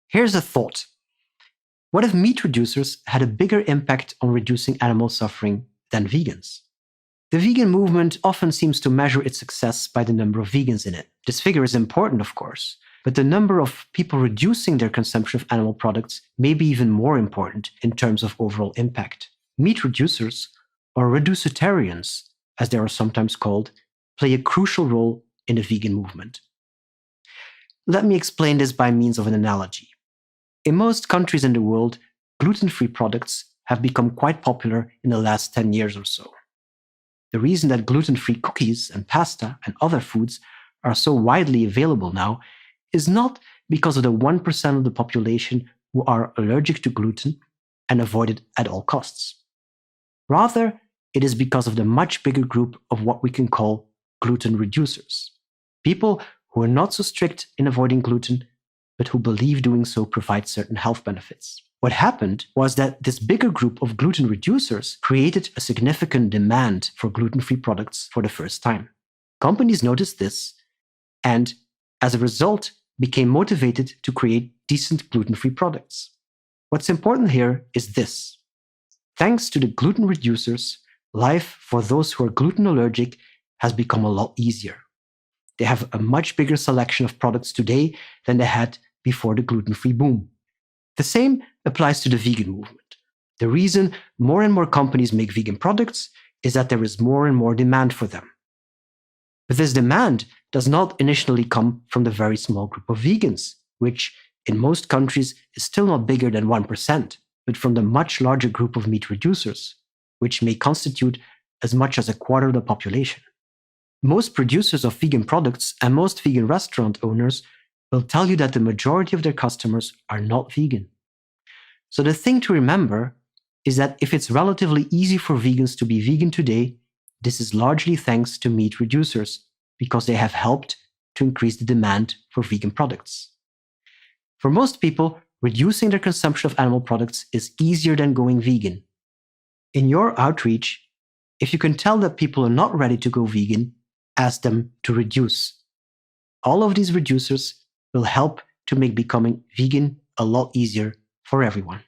Here's a thought. What if meat reducers had a bigger impact on reducing animal suffering than vegans? The vegan movement often seems to measure its success by the number of vegans in it. This figure is important, of course, but the number of people reducing their consumption of animal products may be even more important in terms of overall impact. Meat reducers, or reduktarians, as they are sometimes called, play a crucial role in the vegan movement. Let me explain this by means of an analogy. In most countries in the world, gluten-free products have become quite popular in the last 10 years or so. The reason that gluten-free cookies and pasta and other foods are so widely available now is not because of the 1% of the population who are allergic to gluten and avoid it at all costs. Rather, it is because of the much bigger group of what we can call gluten reducers. People who are not so strict in avoiding gluten, but who believe doing so provides certain health benefits. What happened was that this bigger group of gluten reducers created a significant demand for gluten-free products for the first time. Companies noticed this and, as a result, became motivated to create decent gluten-free products. What's important here is this. Thanks to the gluten reducers, life for those who are gluten allergic has become a lot easier. They have a much bigger selection of products today than they had before the gluten-free boom. The same applies to the vegan movement. The reason more and more companies make vegan products is that there is more and more demand for them. But this demand does not initially come from the very small group of vegans, which in most countries is still not bigger than 1%, but from the much larger group of meat reducers, which may constitute as much as a quarter of the population. Most producers of vegan products and most vegan restaurant owners will tell you that the majority of their customers are not vegan. So the thing to remember is that if it's relatively easy for vegans to be vegan today, this is largely thanks to meat reducers, because they have helped to increase the demand for vegan products. For most people, reducing their consumption of animal products is easier than going vegan. In your outreach, if you can tell that people are not ready to go vegan, ask them to reduce. All of these reducers will help to make becoming vegan a lot easier for everyone.